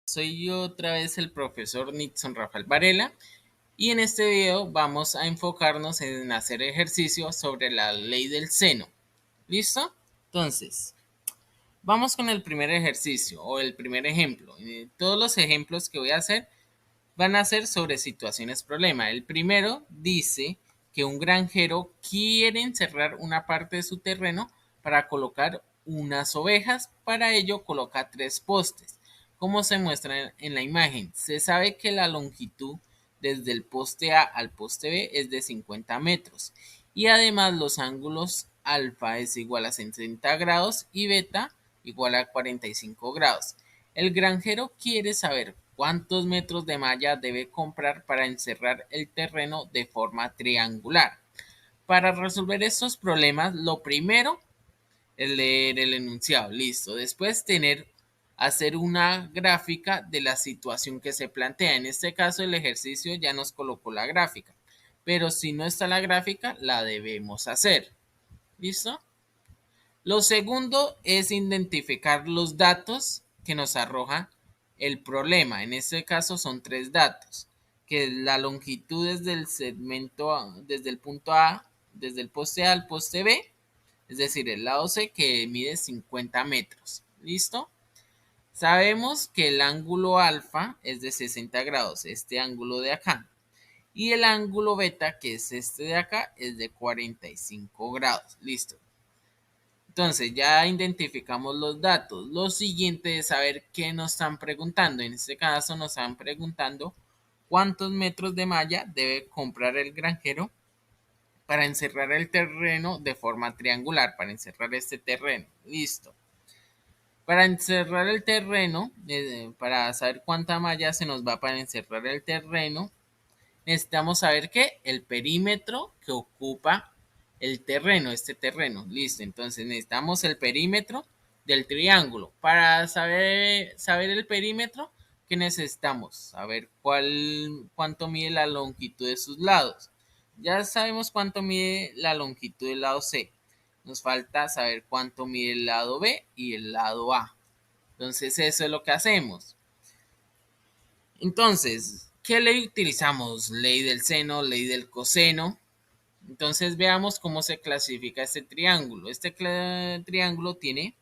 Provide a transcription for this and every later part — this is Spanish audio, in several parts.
Soy yo otra vez el profesor Nixon Rafael Varela y en este video vamos a enfocarnos en hacer ejercicios sobre la ley del seno. ¿Listo? Entonces, vamos con el primer ejercicio o el primer ejemplo. Todos los ejemplos que voy a hacer van a ser sobre situaciones problema. El primero dice que un granjero quiere encerrar una parte de su terreno para colocar unas ovejas. Para ello coloca tres postes. Como se muestra en la imagen, se sabe que la longitud desde el poste A al poste B es de 50 metros y además los ángulos alfa es igual a 60 grados y beta igual a 45 grados. El granjero quiere saber cuántos metros de malla debe comprar para encerrar el terreno de forma triangular. Para resolver estos problemas, lo primero es leer el enunciado, listo. Después hacer una gráfica de la situación que se plantea. En este caso el ejercicio ya nos colocó la gráfica, pero si no está la gráfica la debemos hacer. ¿Listo? Lo segundo es identificar los datos que nos arroja el problema. En este caso son tres datos, que es la longitud desde el segmento, desde el punto A, desde el poste A al poste B, es decir, el lado C que mide 50 metros. ¿Listo? Sabemos que el ángulo alfa es de 60 grados, este ángulo de acá. Y el ángulo beta, que es este de acá, es de 45 grados. Listo. Entonces ya identificamos los datos. Lo siguiente es saber qué nos están preguntando. En este caso nos están preguntando cuántos metros de malla debe comprar el granjero para encerrar el terreno de forma triangular, para encerrar este terreno. Listo. Para encerrar el terreno, para saber cuánta malla se nos va para encerrar el terreno, necesitamos saber que el perímetro que ocupa el terreno, este terreno, listo. Entonces necesitamos el perímetro del triángulo. Para saber el perímetro, ¿qué necesitamos? Saber cuánto mide la longitud de sus lados. Ya sabemos cuánto mide la longitud del lado C. Nos falta saber cuánto mide el lado B y el lado A. Entonces eso es lo que hacemos. Entonces, ¿qué ley utilizamos? Ley del seno, ley del coseno. Entonces veamos cómo se clasifica este triángulo. Este triángulo tiene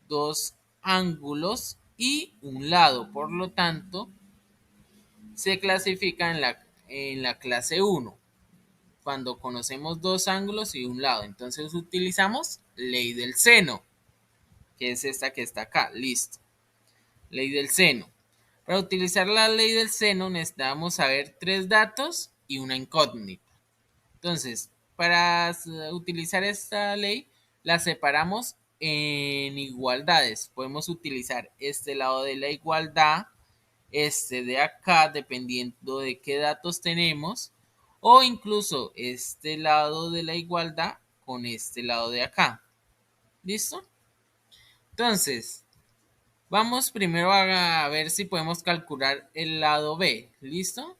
dos ángulos y un lado. Por lo tanto, se clasifica en la clase 1 cuando conocemos dos ángulos y un lado. Entonces utilizamos ley del seno, que es esta que está acá. Listo. Ley del seno. Para utilizar la ley del seno necesitamos saber tres datos y una incógnita. Entonces, para utilizar esta ley, la separamos en igualdades. Podemos utilizar este lado de la igualdad, este de acá, dependiendo de qué datos tenemos, o incluso este lado de la igualdad con este lado de acá. ¿Listo? Entonces, vamos primero a ver si podemos calcular el lado B. ¿Listo?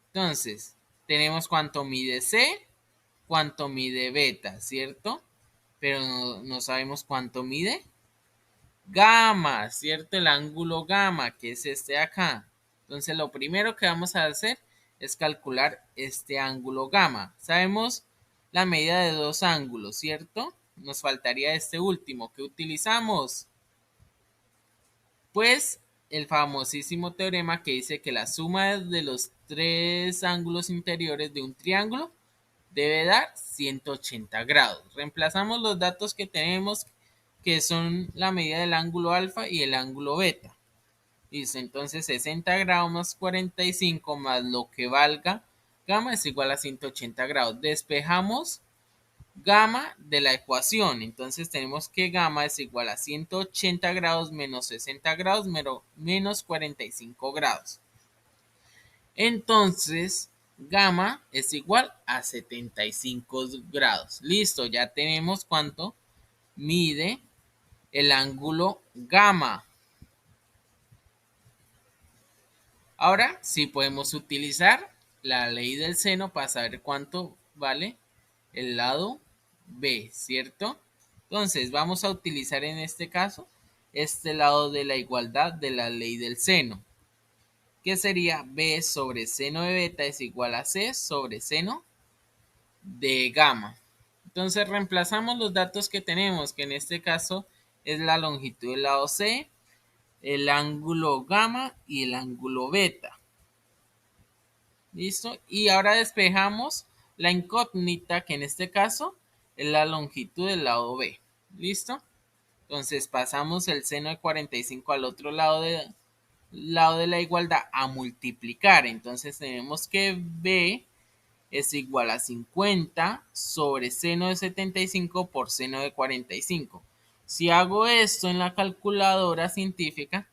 Entonces, tenemos cuánto mide C, cuánto mide beta, ¿cierto? Pero no sabemos cuánto mide gamma, ¿cierto? El ángulo gamma, que es este de acá. Entonces, lo primero que vamos a hacer es calcular este ángulo gamma. Sabemos la medida de dos ángulos, ¿cierto? Nos faltaría este último que utilizamos. Pues el famosísimo teorema que dice que la suma de los tres ángulos interiores de un triángulo debe dar 180 grados. Reemplazamos los datos que tenemos, que son la medida del ángulo alfa y el ángulo beta. Dice entonces 60 grados más 45 más lo que valga gamma es igual a 180 grados. Despejamos gamma de la ecuación. Entonces tenemos que gamma es igual a 180 grados menos 60 grados menos 45 grados. Entonces, gamma es igual a 75 grados. Listo, ya tenemos cuánto mide el ángulo gamma. Ahora sí podemos utilizar la ley del seno para saber cuánto vale el lado B, ¿cierto? Entonces vamos a utilizar en este caso este lado de la igualdad de la ley del seno, que sería B sobre seno de beta es igual a C sobre seno de gamma. Entonces reemplazamos los datos que tenemos, que en este caso es la longitud del lado C, el ángulo gamma y el ángulo beta. ¿Listo? Y ahora despejamos la incógnita, que en este caso es la longitud del lado B. ¿Listo? Entonces pasamos el seno de 45 al otro lado de la igualdad a multiplicar. Entonces tenemos que B es igual a 50 sobre seno de 75 por seno de 45. Si hago esto en la calculadora científica,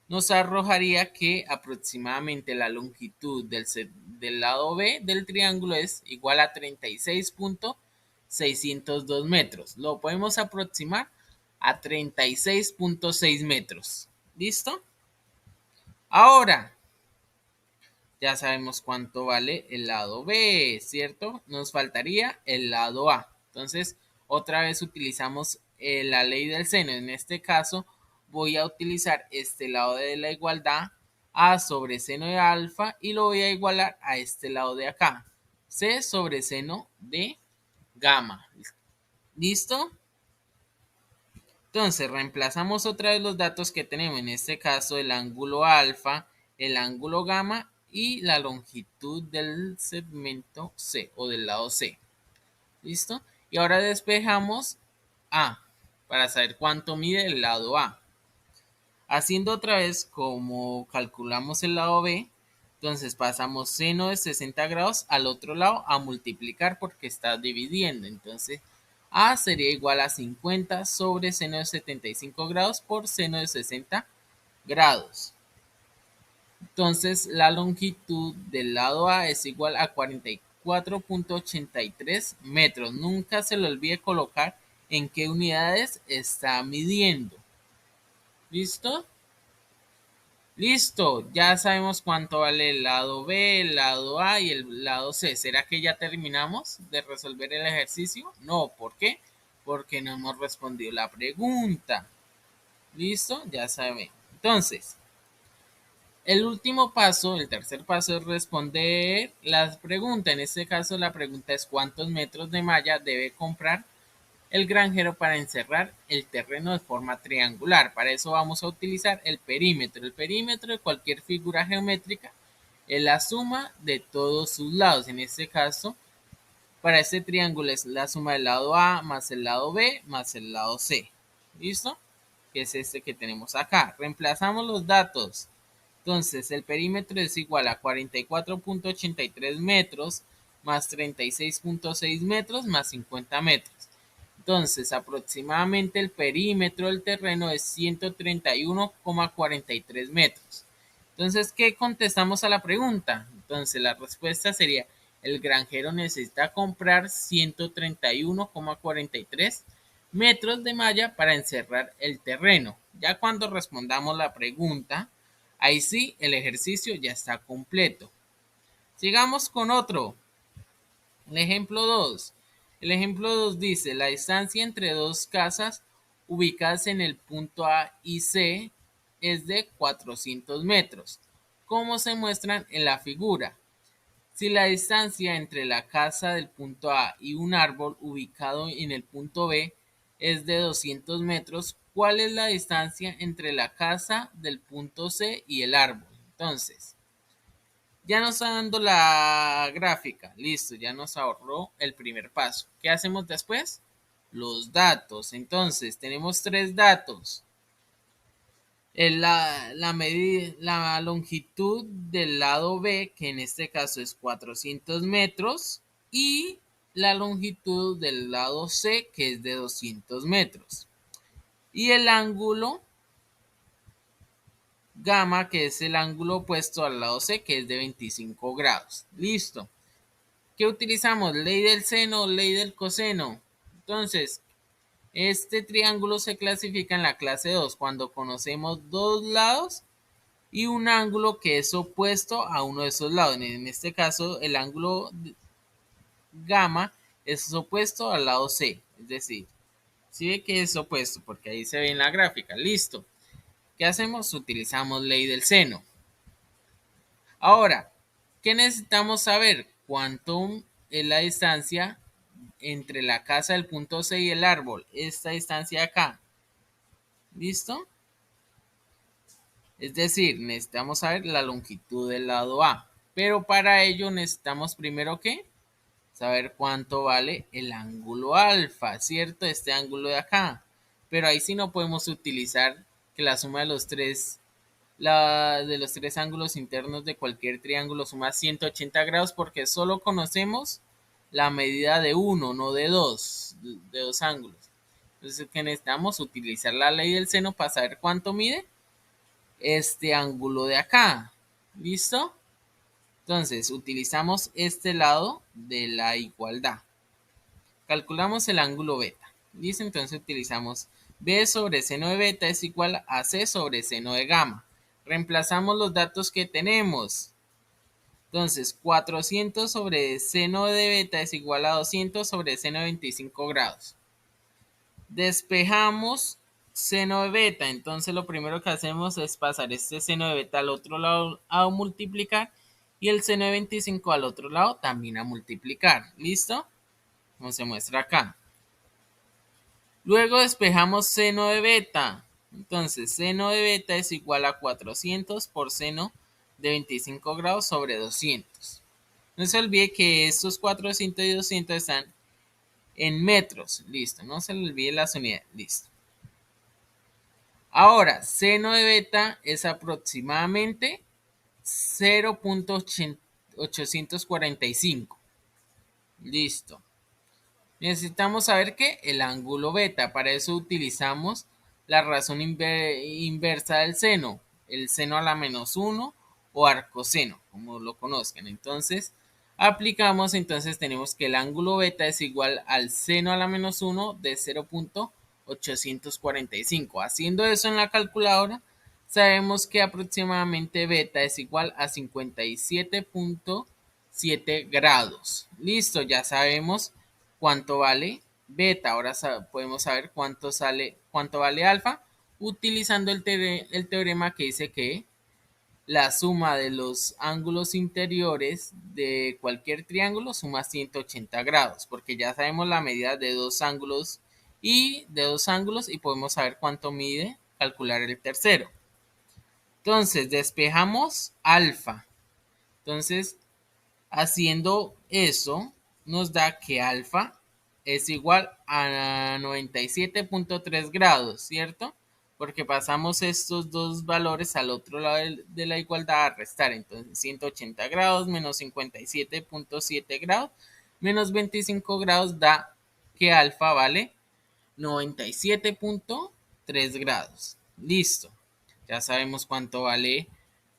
nos arrojaría que aproximadamente la longitud del lado B del triángulo es igual a 36.602 metros. Lo podemos aproximar a 36.6 metros. ¿Listo? Ahora, ya sabemos cuánto vale el lado B, ¿cierto? Nos faltaría el lado A. Entonces, otra vez utilizamos la ley del seno. En este caso, voy a utilizar este lado de la igualdad, A sobre seno de alfa, y lo voy a igualar a este lado de acá, C sobre seno de gamma. ¿Listo? Entonces, reemplazamos otra vez los datos que tenemos, en este caso el ángulo alfa, el ángulo gamma y la longitud del segmento C o del lado C. ¿Listo? Y ahora despejamos A para saber cuánto mide el lado A. Haciendo otra vez como calculamos el lado B, entonces pasamos seno de 60 grados al otro lado a multiplicar porque está dividiendo. Entonces A sería igual a 50 sobre seno de 75 grados por seno de 60 grados. Entonces la longitud del lado A es igual a 44.83 metros. Nunca se le olvide colocar en qué unidades está midiendo. ¿Listo? Listo, ya sabemos cuánto vale el lado B, el lado A y el lado C. ¿Será que ya terminamos de resolver el ejercicio? No, ¿por qué? Porque no hemos respondido la pregunta. ¿Listo? Ya saben. Entonces, el último paso, el tercer paso es responder las preguntas. En este caso, la pregunta es ¿cuántos metros de malla debe comprar el granjero para encerrar el terreno de forma triangular? Para eso vamos a utilizar el perímetro. El perímetro de cualquier figura geométrica es la suma de todos sus lados. En este caso, para este triángulo es la suma del lado A más el lado B más el lado C. ¿Listo? Que es este que tenemos acá. Reemplazamos los datos. Entonces, el perímetro es igual a 44.83 metros más 36.6 metros más 50 metros. Entonces, aproximadamente el perímetro del terreno es 131,43 metros. Entonces, ¿qué contestamos a la pregunta? Entonces, la respuesta sería, el granjero necesita comprar 131,43 metros de malla para encerrar el terreno. Ya cuando respondamos la pregunta, ahí sí, el ejercicio ya está completo. Sigamos con otro. El ejemplo 2. El ejemplo 2 dice, la distancia entre dos casas ubicadas en el punto A y C es de 400 metros, como se muestran en la figura. Si la distancia entre la casa del punto A y un árbol ubicado en el punto B es de 200 metros, ¿cuál es la distancia entre la casa del punto C y el árbol? Entonces, ya nos está dando la gráfica. Listo, ya nos ahorró el primer paso. ¿Qué hacemos después? Los datos. Entonces, tenemos tres datos. La longitud del lado B, que en este caso es 400 metros, y la longitud del lado C, que es de 200 metros. Y el ángulo gamma, que es el ángulo opuesto al lado C, que es de 25 grados. Listo. ¿Qué utilizamos? Ley del seno, ley del coseno. Entonces, este triángulo se clasifica en la clase 2 cuando conocemos dos lados y un ángulo que es opuesto a uno de esos lados. En este caso, el ángulo gamma es opuesto al lado C. Es decir, ¿sí ve que es opuesto? Porque ahí se ve en la gráfica. Listo. ¿Qué hacemos? Utilizamos ley del seno. Ahora, ¿qué necesitamos saber? ¿Cuánto es la distancia entre la casa del punto C y el árbol? Esta distancia de acá. ¿Listo? Es decir, necesitamos saber la longitud del lado A. Pero para ello necesitamos primero ¿qué? Saber cuánto vale el ángulo alfa, ¿cierto? Este ángulo de acá. Pero ahí sí no podemos utilizar que la suma de los tres ángulos internos de cualquier triángulo suma 180 grados porque solo conocemos la medida de uno, no de dos ángulos. Entonces, ¿qué necesitamos? Utilizar la ley del seno para saber cuánto mide este ángulo de acá. ¿Listo? Entonces, utilizamos este lado de la igualdad. Calculamos el ángulo beta. ¿Listo? Entonces utilizamos B sobre seno de beta es igual a C sobre seno de gamma. Reemplazamos los datos que tenemos. Entonces, 400 sobre seno de beta es igual a 200 sobre seno de 25 grados. Despejamos seno de beta. Entonces, lo primero que hacemos es pasar este seno de beta al otro lado a multiplicar y el seno de 25 al otro lado también a multiplicar. ¿Listo? Como se muestra acá. Luego despejamos seno de beta. Entonces, seno de beta es igual a 400 por seno de 25 grados sobre 200. No se olvide que estos 400 y 200 están en metros. Listo, no se le olvide las unidades. Listo. Ahora, seno de beta es aproximadamente 0.845. Listo. Necesitamos saber que el ángulo beta, para eso utilizamos la razón inversa del seno, el seno a la menos 1 o arcoseno, como lo conozcan. Entonces, aplicamos, entonces tenemos que el ángulo beta es igual al seno a la menos 1 de 0.845. Haciendo eso en la calculadora, sabemos que aproximadamente beta es igual a 57.7 grados. Listo, ya sabemos cuánto vale beta. Ahora podemos saber cuánto vale alfa utilizando el teorema que dice que la suma de los ángulos interiores de cualquier triángulo suma 180 grados, porque ya sabemos la medida de dos ángulos y podemos saber cuánto mide, calcular el tercero. Entonces, despejamos alfa. Entonces, haciendo eso, nos da que alfa es igual a 97.3 grados, ¿cierto? Porque pasamos estos dos valores al otro lado de la igualdad a restar. Entonces, 180 grados menos 57.7 grados menos 25 grados da que alfa vale 97.3 grados. Listo. Ya sabemos cuánto vale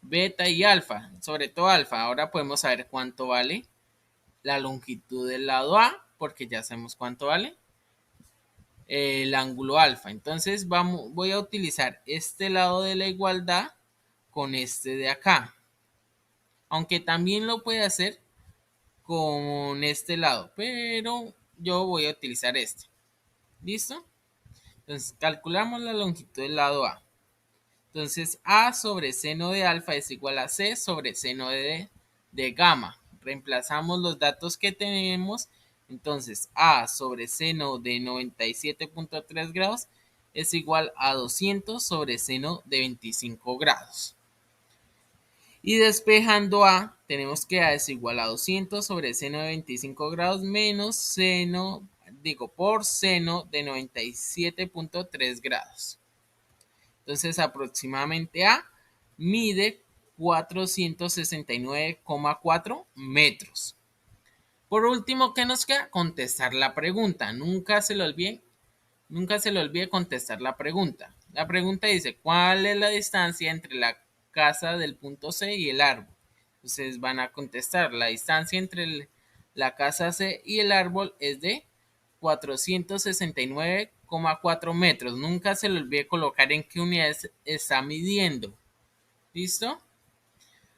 beta y alfa, sobre todo alfa. Ahora podemos saber cuánto vale la longitud del lado A, porque ya sabemos cuánto vale el ángulo alfa. Entonces voy a utilizar este lado de la igualdad con este de acá. Aunque también lo puede hacer con este lado, pero yo voy a utilizar este. ¿Listo? Entonces calculamos la longitud del lado A. Entonces A sobre seno de alfa es igual a C sobre seno de gamma. Reemplazamos los datos que tenemos. Entonces A sobre seno de 97.3 grados es igual a 200 sobre seno de 25 grados. Y despejando A, tenemos que A es igual a 200 sobre seno de 25 grados menos por seno de 97.3 grados. Entonces, aproximadamente A mide 469,4 metros. Por último, ¿qué nos queda? Contestar la pregunta. Nunca se le olvide contestar la pregunta. La pregunta dice, ¿cuál es la distancia entre la casa del punto C y el árbol? Entonces van a contestar, la distancia entre la casa C y el árbol es de 469,4 metros. Nunca se le olvide colocar en qué unidades está midiendo. ¿Listo?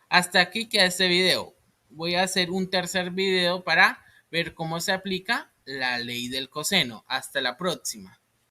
Hasta aquí queda este video. Voy a hacer un tercer video para ver cómo se aplica la ley del coseno. Hasta la próxima.